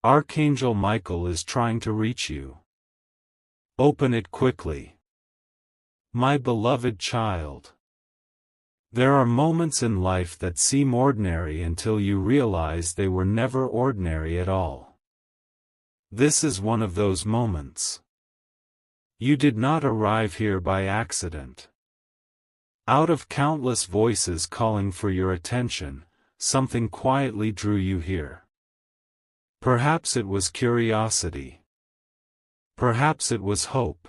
Archangel Michael is trying to reach you. Open it quickly. My beloved child. There are moments in life that seem ordinary until you realize they were never ordinary at all. This is one of those moments. You did not arrive here by accident. Out of countless voices calling for your attention, something quietly drew you here. Perhaps it was curiosity. Perhaps it was hope.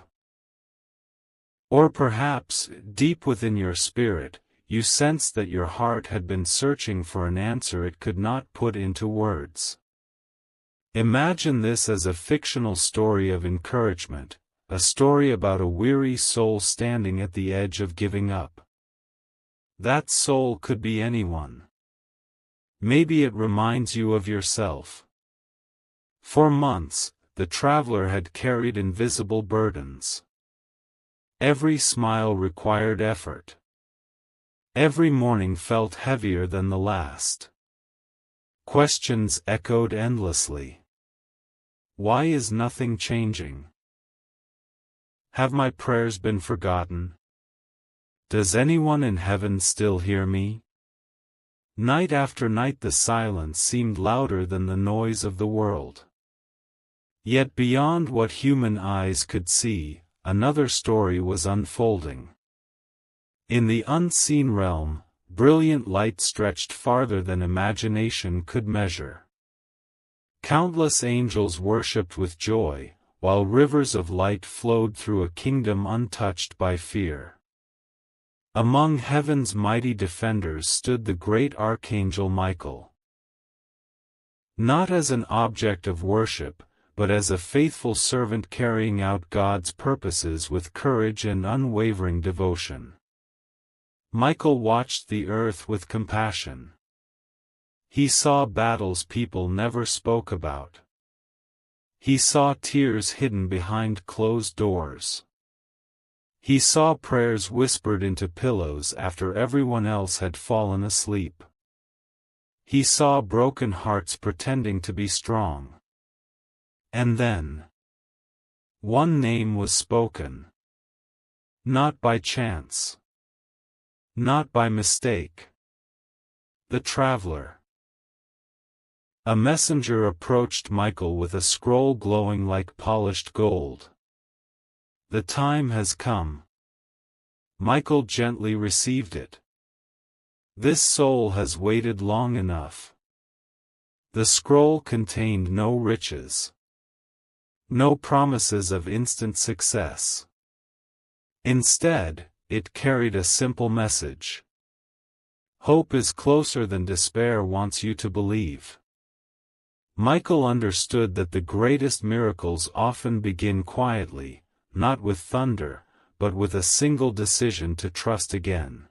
Or perhaps, deep within your spirit, you sensed that your heart had been searching for an answer it could not put into words. Imagine this as a fictional story of encouragement, a story about a weary soul standing at the edge of giving up. That soul could be anyone. Maybe it reminds you of yourself. For months, the traveler had carried invisible burdens. Every smile required effort. Every morning felt heavier than the last. Questions echoed endlessly. Why is nothing changing? Have my prayers been forgotten? Does anyone in heaven still hear me? Night after night the silence seemed louder than the noise of the world. Yet beyond what human eyes could see, another story was unfolding. In the unseen realm, brilliant light stretched farther than imagination could measure. Countless angels worshipped with joy, while rivers of light flowed through a kingdom untouched by fear. Among heaven's mighty defenders stood the great Archangel Michael. Not as an object of worship, but as a faithful servant carrying out God's purposes with courage and unwavering devotion. Michael watched the earth with compassion. He saw battles people never spoke about. He saw tears hidden behind closed doors. He saw prayers whispered into pillows after everyone else had fallen asleep. He saw broken hearts pretending to be strong. And then, one name was spoken. Not by chance. Not by mistake. The traveler. A messenger approached Michael with a scroll glowing like polished gold. The time has come. Michael gently received it. This soul has waited long enough. The scroll contained no riches. No promises of instant success. Instead, it carried a simple message. Hope is closer than despair wants you to believe. Michael understood that the greatest miracles often begin quietly, not with thunder, but with a single decision to trust again.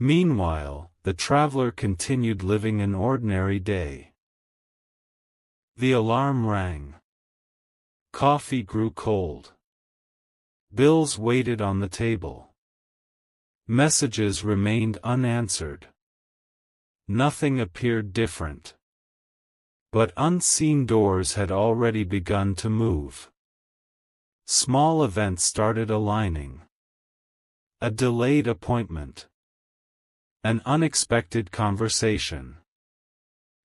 Meanwhile, the traveler continued living an ordinary day. The alarm rang. Coffee grew cold. Bills waited on the table. Messages remained unanswered. Nothing appeared different. But unseen doors had already begun to move. Small events started aligning. A delayed appointment. An unexpected conversation.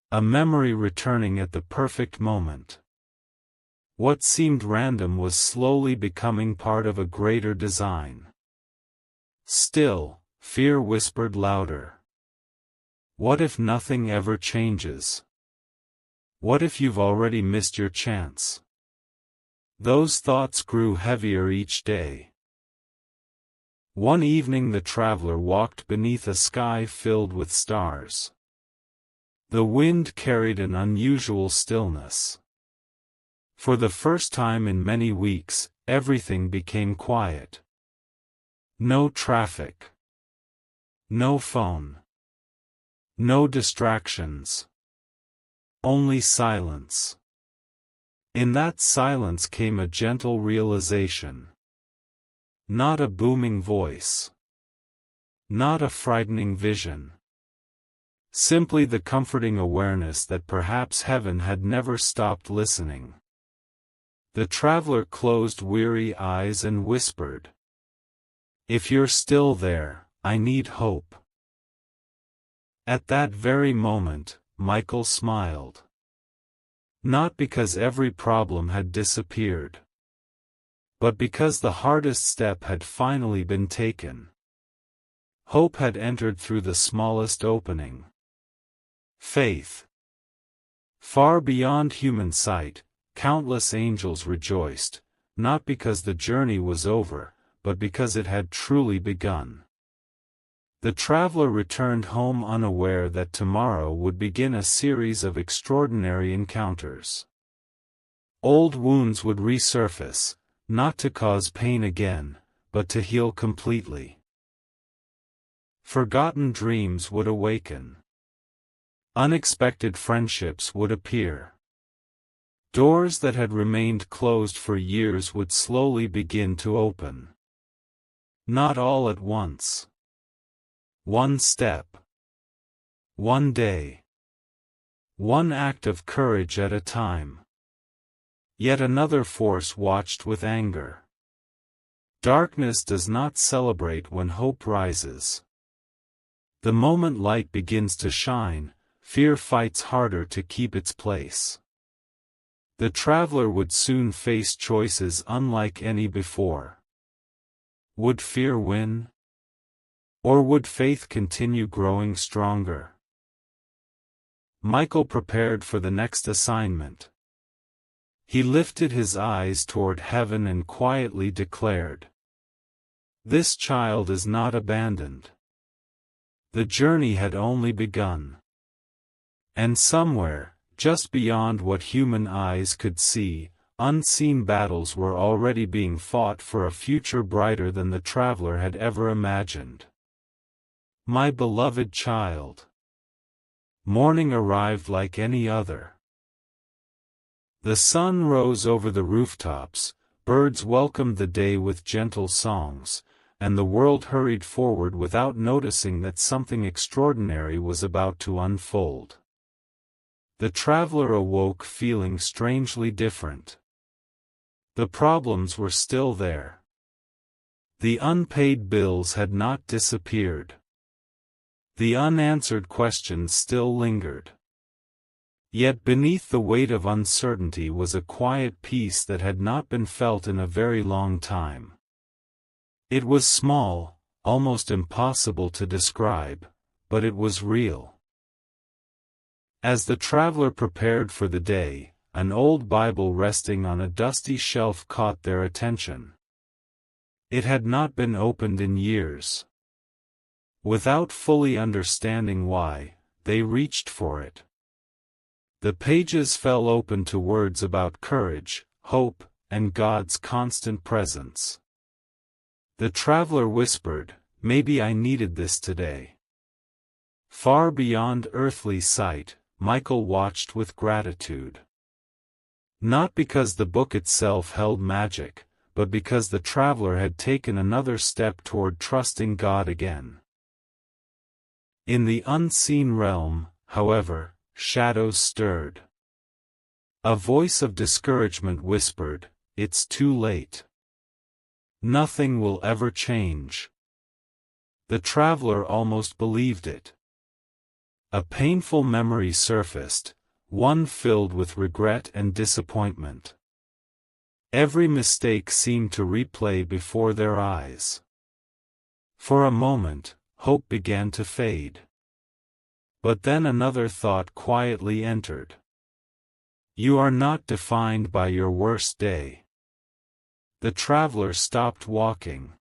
A memory returning at the perfect moment. What seemed random was slowly becoming part of a greater design. Still, fear whispered louder. What if nothing ever changes? What if you've already missed your chance? Those thoughts grew heavier each day. One evening the traveler walked beneath a sky filled with stars. The wind carried an unusual stillness. For the first time in many weeks, everything became quiet. No traffic. No phone. No distractions. Only silence. In that silence came a gentle realization. Not a booming voice. Not a frightening vision. simply the comforting awareness that perhaps heaven had never stopped listening. The traveler closed weary eyes and whispered, "If you're still there, I need hope." At that very moment, Michael smiled. Not because every problem had disappeared, but because the hardest step had finally been taken. Hope had entered through the smallest opening. Faith. Far beyond human sight, countless angels rejoiced, not because the journey was over, but because it had truly begun. The traveler returned home unaware that tomorrow would begin a series of extraordinary encounters. Old wounds would resurface, not to cause pain again, but to heal completely. Forgotten dreams would awaken. Unexpected friendships would appear. Doors that had remained closed for years would slowly begin to open. Not all at once. One step. One day. One act of courage at a time. Yet another force watched with anger. Darkness does not celebrate when hope rises. The moment light begins to shine, fear fights harder to keep its place. The traveler would soon face choices unlike any before. Would fear win? Or would faith continue growing stronger? Michael prepared for the next assignment. He lifted his eyes toward heaven and quietly declared, "This child is not abandoned." The journey had only begun. And somewhere, just beyond what human eyes could see, unseen battles were already being fought for a future brighter than the traveler had ever imagined. My beloved child. Morning arrived like any other. The sun rose over the rooftops, birds welcomed the day with gentle songs, and the world hurried forward without noticing that something extraordinary was about to unfold. The traveler awoke feeling strangely different. The problems were still there. The unpaid bills had not disappeared. The unanswered questions still lingered. Yet beneath the weight of uncertainty was a quiet peace that had not been felt in a very long time. It was small, almost impossible to describe, but it was real. As the traveler prepared for the day, an old Bible resting on a dusty shelf caught their attention. It had not been opened in years. Without fully understanding why, they reached for it. The pages fell open to words about courage, hope, and God's constant presence. The traveler whispered, "Maybe I needed this today." Far beyond earthly sight, Michael watched with gratitude. Not because the book itself held magic, but because the traveler had taken another step toward trusting God again. In the unseen realm, however, shadows stirred. A voice of discouragement whispered, "It's too late. Nothing will ever change." The traveler almost believed it. A painful memory surfaced, one filled with regret and disappointment. Every mistake seemed to replay before their eyes. For a moment, hope began to fade. But then another thought quietly entered. You are not defined by your worst day. The traveler stopped walking.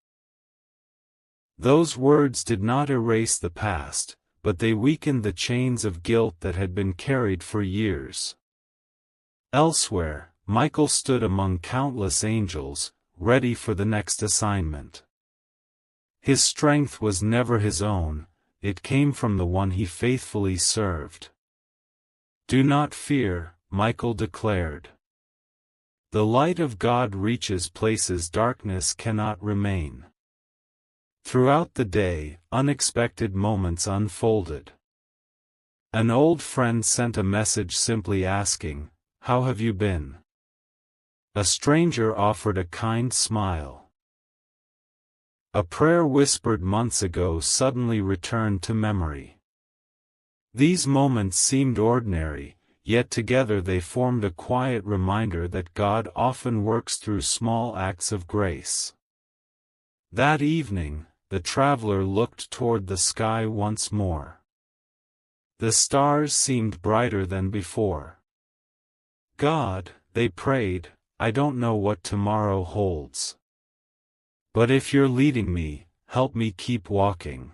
Those words did not erase the past, but they weakened the chains of guilt that had been carried for years. Elsewhere, Michael stood among countless angels, ready for the next assignment. His strength was never his own, it came from the one he faithfully served. "Do not fear," Michael declared. "The light of God reaches places darkness cannot remain." Throughout the day, unexpected moments unfolded. An old friend sent a message simply asking, "How have you been?" A stranger offered a kind smile. A prayer whispered months ago suddenly returned to memory. These moments seemed ordinary, yet together they formed a quiet reminder that God often works through small acts of grace. That evening, the traveler looked toward the sky once more. The stars seemed brighter than before. "God," they prayed, "I don't know what tomorrow holds. But if you're leading me, help me keep walking."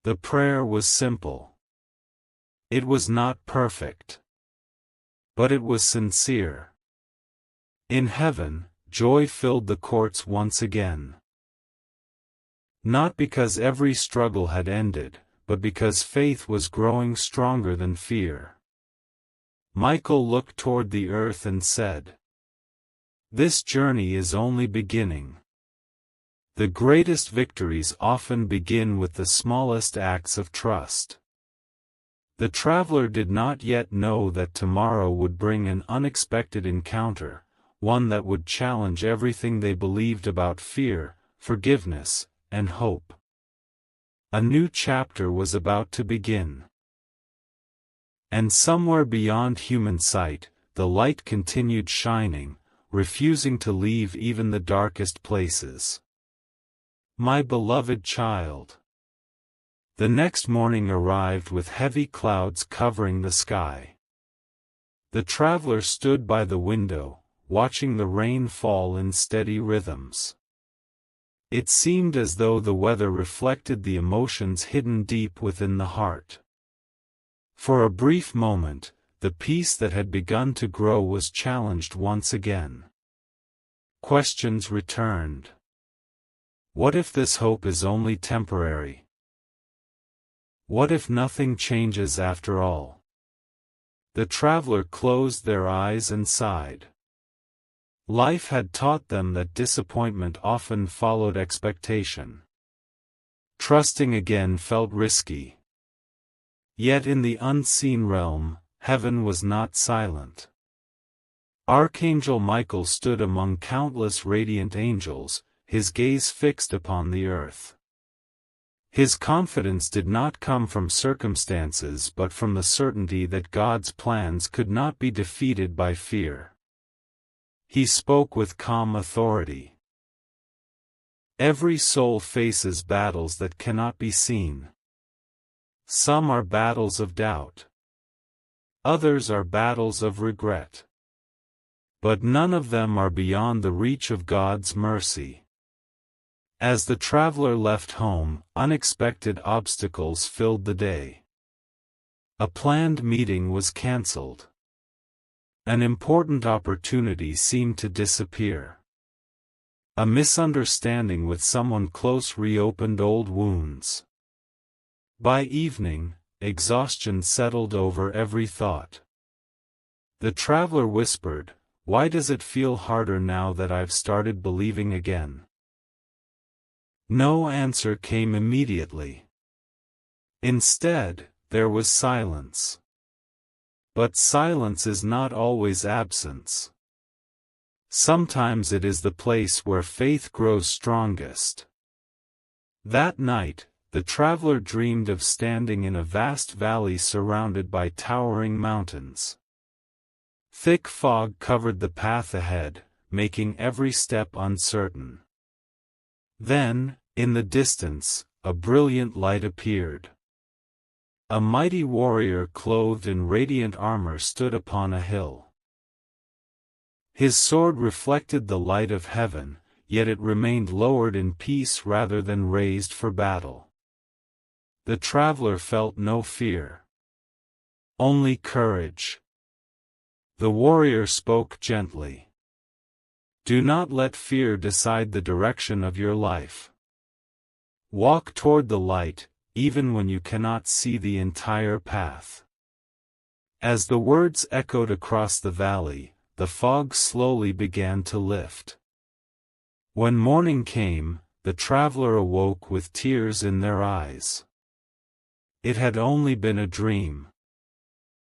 The prayer was simple. It was not perfect. But it was sincere. In heaven, joy filled the courts once again. Not because every struggle had ended, but because faith was growing stronger than fear. Michael looked toward the earth and said, "This journey is only beginning." The greatest victories often begin with the smallest acts of trust. The traveler did not yet know that tomorrow would bring an unexpected encounter, one that would challenge everything they believed about fear, forgiveness, and hope. A new chapter was about to begin. And somewhere beyond human sight, the light continued shining, refusing to leave even the darkest places. My beloved child. The next morning arrived with heavy clouds covering the sky. The traveler stood by the window, watching the rain fall in steady rhythms. It seemed as though the weather reflected the emotions hidden deep within the heart. For a brief moment, the peace that had begun to grow was challenged once again. Questions returned. What if this hope is only temporary? What if nothing changes after all? The traveler closed their eyes and sighed. Life had taught them that disappointment often followed expectation. Trusting again felt risky. Yet in the unseen realm, heaven was not silent. Archangel Michael stood among countless radiant angels, his gaze fixed upon the earth. His confidence did not come from circumstances but from the certainty that God's plans could not be defeated by fear. He spoke with calm authority. Every soul faces battles that cannot be seen. Some are battles of doubt. Others are battles of regret. But none of them are beyond the reach of God's mercy. As the traveler left home, unexpected obstacles filled the day. A planned meeting was cancelled. An important opportunity seemed to disappear. A misunderstanding with someone close reopened old wounds. By evening, exhaustion settled over every thought. The traveler whispered, "Why does it feel harder now that I've started believing again?" No answer came immediately. Instead, there was silence. But silence is not always absence. Sometimes it is the place where faith grows strongest. That night, the traveler dreamed of standing in a vast valley surrounded by towering mountains. Thick fog covered the path ahead, making every step uncertain. Then, in the distance, a brilliant light appeared. A mighty warrior clothed in radiant armor stood upon a hill. His sword reflected the light of heaven, yet it remained lowered in peace rather than raised for battle. The traveler felt no fear. Only courage. The warrior spoke gently. Do not let fear decide the direction of your life. Walk toward the light, even when you cannot see the entire path. As the words echoed across the valley, the fog slowly began to lift. When morning came, the traveler awoke with tears in their eyes. It had only been a dream.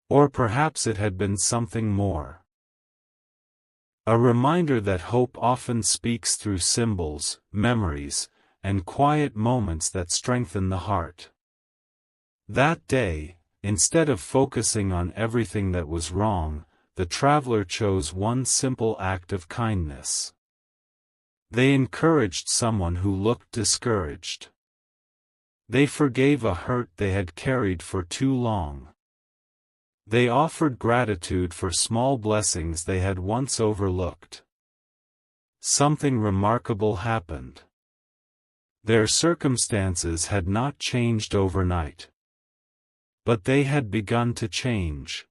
Or perhaps it had been something more. A reminder that hope often speaks through symbols, memories, and quiet moments that strengthen the heart. That day, instead of focusing on everything that was wrong, the traveler chose one simple act of kindness. They encouraged someone who looked discouraged. They forgave a hurt they had carried for too long. They offered gratitude for small blessings they had once overlooked. Something remarkable happened. Their circumstances had not changed overnight. But they had begun to change.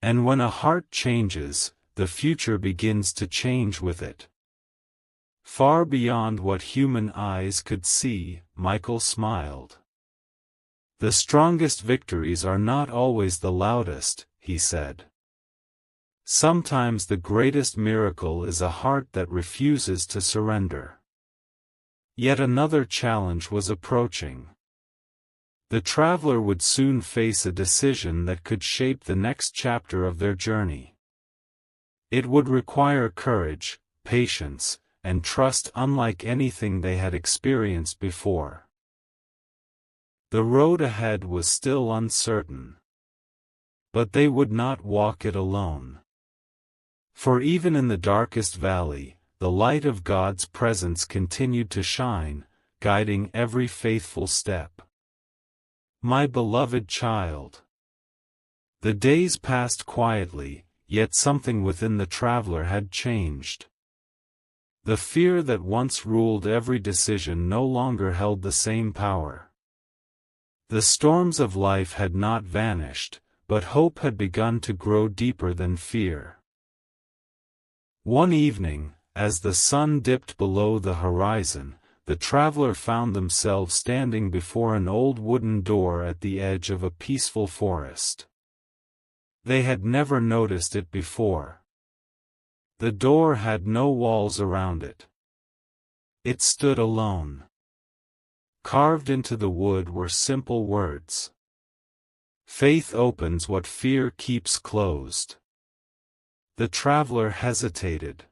And when a heart changes, the future begins to change with it. Far beyond what human eyes could see, Michael smiled. The strongest victories are not always the loudest, he said. Sometimes the greatest miracle is a heart that refuses to surrender. Yet another challenge was approaching. The traveler would soon face a decision that could shape the next chapter of their journey. It would require courage, patience, and trust unlike anything they had experienced before. The road ahead was still uncertain. But they would not walk it alone. For even in the darkest valley, the light of God's presence continued to shine, guiding every faithful step. My beloved child. The days passed quietly, yet something within the traveler had changed. The fear that once ruled every decision no longer held the same power. The storms of life had not vanished, but hope had begun to grow deeper than fear. One evening, as the sun dipped below the horizon, the traveler found themselves standing before an old wooden door at the edge of a peaceful forest. They had never noticed it before. The door had no walls around it. It stood alone. Carved into the wood were simple words. Faith opens what fear keeps closed. The traveler hesitated.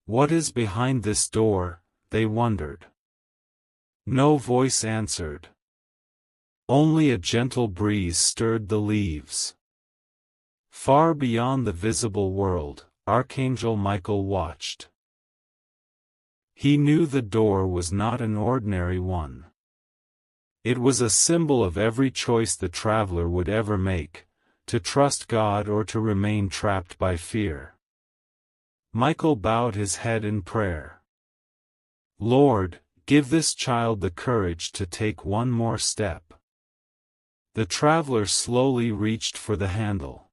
What is behind this door? They wondered. No voice answered. Only a gentle breeze stirred the leaves. Far beyond the visible world, Archangel Michael watched. He knew the door was not an ordinary one. It was a symbol of every choice the traveler would ever make, to trust God or to remain trapped by fear. Michael bowed his head in prayer. Lord, give this child the courage to take one more step. The traveler slowly reached for the handle.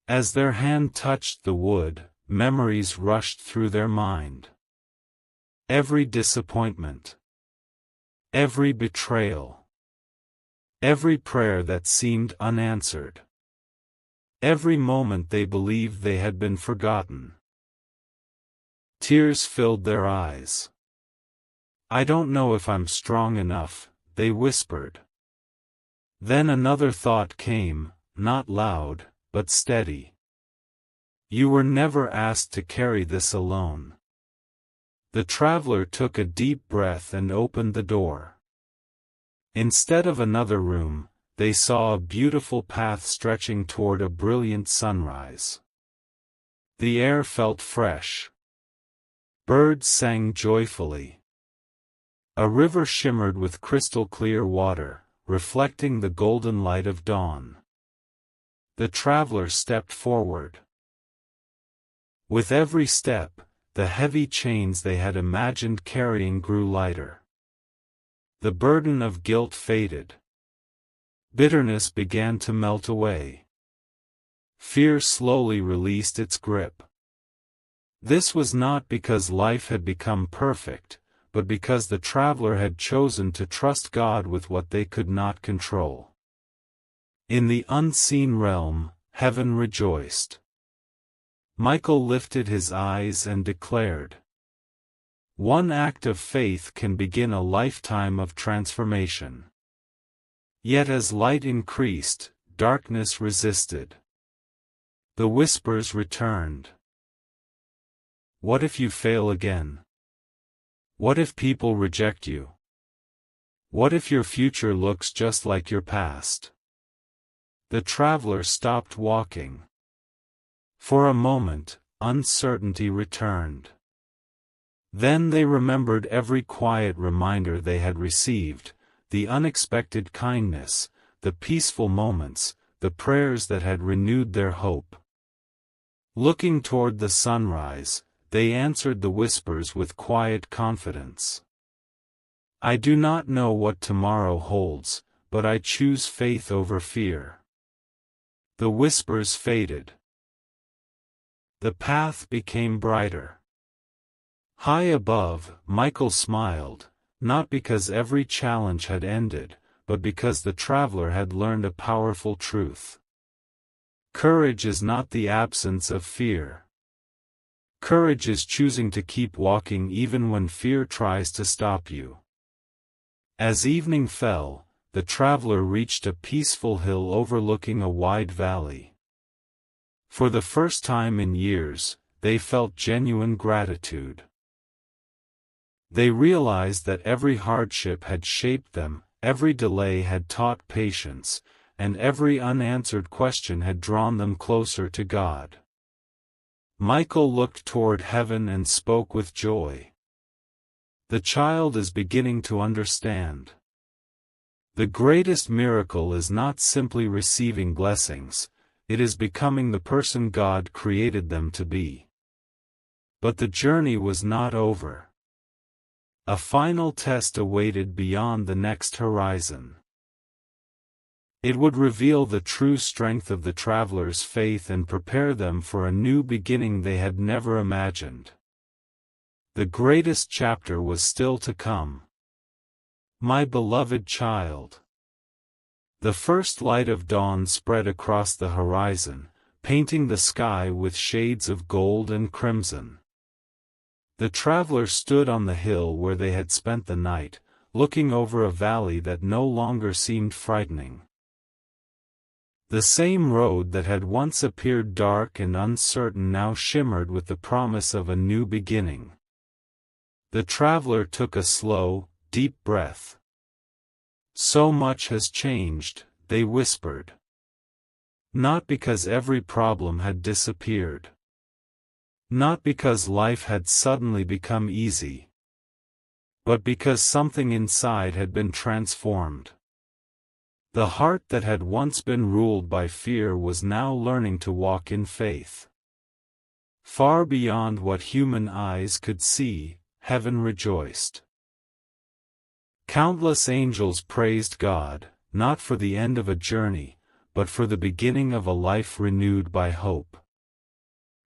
As their hand touched the wood, memories rushed through their mind. Every disappointment. Every betrayal. Every prayer that seemed unanswered. Every moment they believed they had been forgotten. Tears filled their eyes. I don't know if I'm strong enough, they whispered. Then another thought came, not loud, but steady. You were never asked to carry this alone. The traveler took a deep breath and opened the door. Instead of another room, they saw a beautiful path stretching toward a brilliant sunrise. The air felt fresh. Birds sang joyfully. A river shimmered with crystal-clear water, reflecting the golden light of dawn. The traveler stepped forward. With every step, the heavy chains they had imagined carrying grew lighter. The burden of guilt faded. Bitterness began to melt away. Fear slowly released its grip. This was not because life had become perfect, but because the traveler had chosen to trust God with what they could not control. In the unseen realm, heaven rejoiced. Michael lifted his eyes and declared, one act of faith can begin a lifetime of transformation. Yet as light increased, darkness resisted. The whispers returned. What if you fail again? What if people reject you? What if your future looks just like your past? The traveler stopped walking. For a moment, uncertainty returned. Then they remembered every quiet reminder they had received, the unexpected kindness, the peaceful moments, the prayers that had renewed their hope. Looking toward the sunrise, they answered the whispers with quiet confidence. I do not know what tomorrow holds, but I choose faith over fear. The whispers faded. The path became brighter. High above, Michael smiled, not because every challenge had ended, but because the traveler had learned a powerful truth. Courage is not the absence of fear. Courage is choosing to keep walking even when fear tries to stop you. As evening fell, the traveler reached a peaceful hill overlooking a wide valley. For the first time in years, they felt genuine gratitude. They realized that every hardship had shaped them, every delay had taught patience, and every unanswered question had drawn them closer to God. Michael looked toward heaven and spoke with joy. The child is beginning to understand. The greatest miracle is not simply receiving blessings, it is becoming the person God created them to be. But the journey was not over. A final test awaited beyond the next horizon. It would reveal the true strength of the traveler's faith and prepare them for a new beginning they had never imagined. The greatest chapter was still to come. My beloved child. The first light of dawn spread across the horizon, painting the sky with shades of gold and crimson. The traveler stood on the hill where they had spent the night, looking over a valley that no longer seemed frightening. The same road that had once appeared dark and uncertain now shimmered with the promise of a new beginning. The traveler took a slow, deep breath. So much has changed, they whispered. Not because every problem had disappeared. Not because life had suddenly become easy. But because something inside had been transformed. The heart that had once been ruled by fear was now learning to walk in faith. Far beyond what human eyes could see, heaven rejoiced. Countless angels praised God, not for the end of a journey, but for the beginning of a life renewed by hope.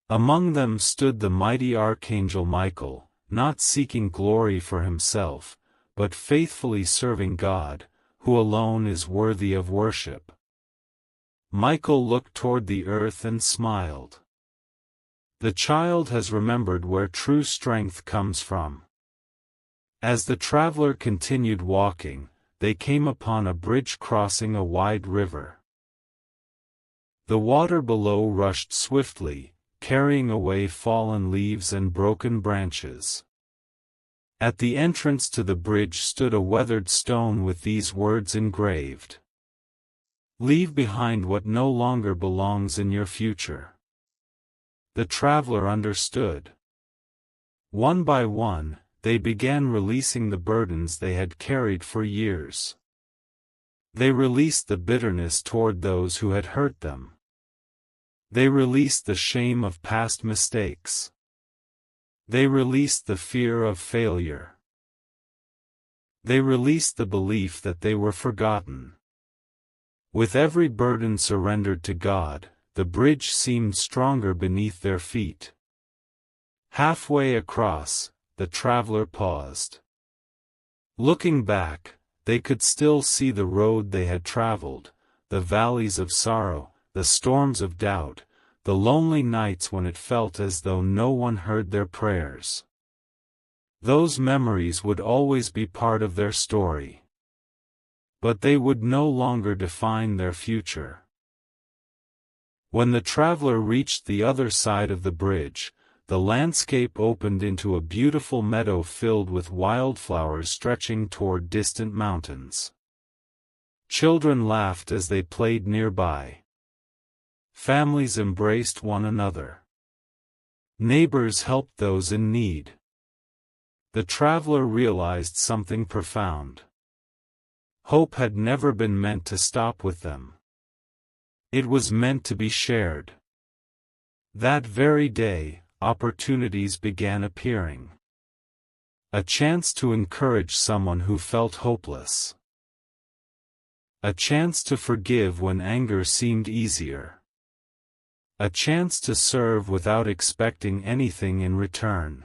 Among them stood the mighty Archangel Michael, not seeking glory for himself, but faithfully serving God, who alone is worthy of worship. Michael looked toward the earth and smiled. The child has remembered where true strength comes from. As the traveler continued walking, they came upon a bridge crossing a wide river. The water below rushed swiftly, carrying away fallen leaves and broken branches. At the entrance to the bridge stood a weathered stone with these words engraved. Leave behind what no longer belongs in your future. The traveler understood. One by one, they began releasing the burdens they had carried for years. They released the bitterness toward those who had hurt them. They released the shame of past mistakes. They released the fear of failure. They released the belief that they were forgotten. With every burden surrendered to God, the bridge seemed stronger beneath their feet. Halfway across, the traveler paused. Looking back, they could still see the road they had traveled, the valleys of sorrow, the storms of doubt, the lonely nights when it felt as though no one heard their prayers. Those memories would always be part of their story. but they would no longer define their future. When the traveler reached the other side of the bridge, the landscape opened into a beautiful meadow filled with wildflowers stretching toward distant mountains. Children laughed as they played nearby. Families embraced one another. Neighbors helped those in need. The traveler realized something profound. Hope had never been meant to stop with them. It was meant to be shared. That very day, opportunities began appearing. A chance to encourage someone who felt hopeless. A chance to forgive when anger seemed easier. A chance to serve without expecting anything in return.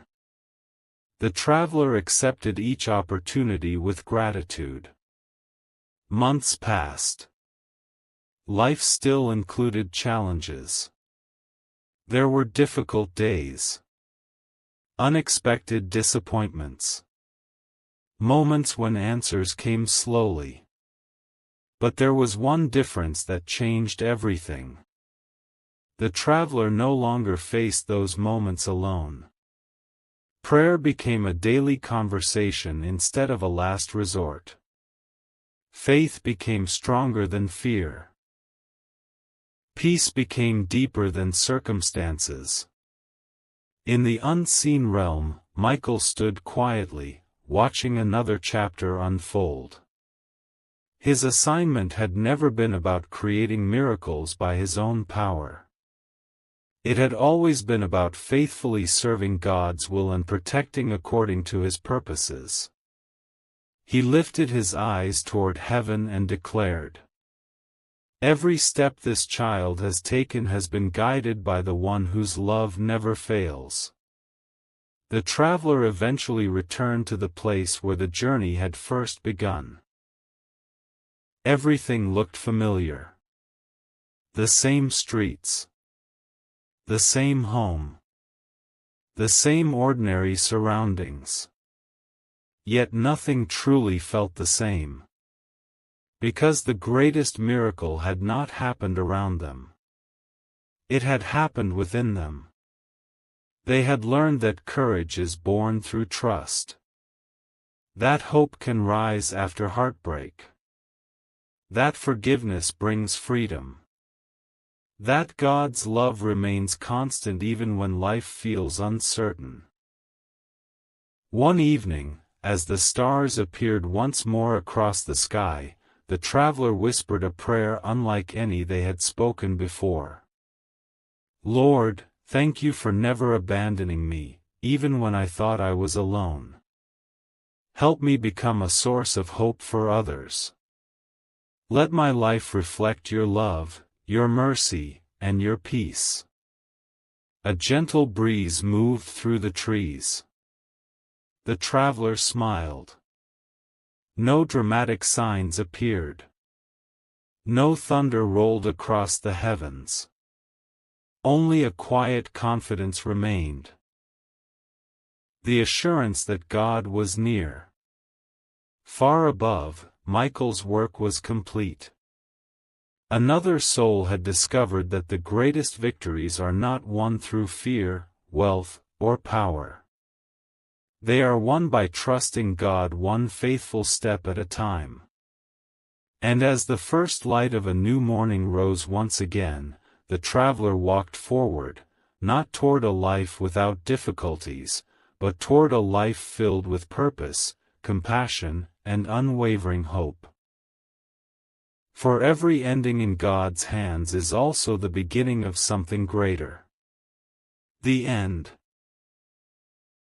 The traveler accepted each opportunity with gratitude. Months passed. Life still included challenges. There were difficult days. Unexpected disappointments. Moments when answers came slowly. But there was one difference that changed everything. The traveler no longer faced those moments alone. Prayer became a daily conversation instead of a last resort. Faith became stronger than fear. Peace became deeper than circumstances. In the unseen realm, Michael stood quietly, watching another chapter unfold. His assignment had never been about creating miracles by his own power. It had always been about faithfully serving God's will and protecting according to His purposes. He lifted his eyes toward heaven and declared, "Every step this child has taken has been guided by the one whose love never fails." The traveler eventually returned to the place where the journey had first begun. Everything looked familiar. The same streets. The same home. The same ordinary surroundings. Yet nothing truly felt the same. Because the greatest miracle had not happened around them. It had happened within them. They had learned that courage is born through trust. That hope can rise after heartbreak. That forgiveness brings freedom. That God's love remains constant even when life feels uncertain. One evening, as the stars appeared once more across the sky, the traveler whispered a prayer unlike any they had spoken before. "Lord, thank you for never abandoning me, even when I thought I was alone. Help me become a source of hope for others. Let my life reflect your love, your mercy, and your peace." A gentle breeze moved through the trees. The traveler smiled. No dramatic signs appeared. No thunder rolled across the heavens. Only a quiet confidence remained. The assurance that God was near. Far above, Michael's work was complete. Another soul had discovered that the greatest victories are not won through fear, wealth, or power. They are won by trusting God one faithful step at a time. And as the first light of a new morning rose once again, the traveler walked forward, not toward a life without difficulties, but toward a life filled with purpose, compassion, and unwavering hope. For every ending in God's hands is also the beginning of something greater. The end.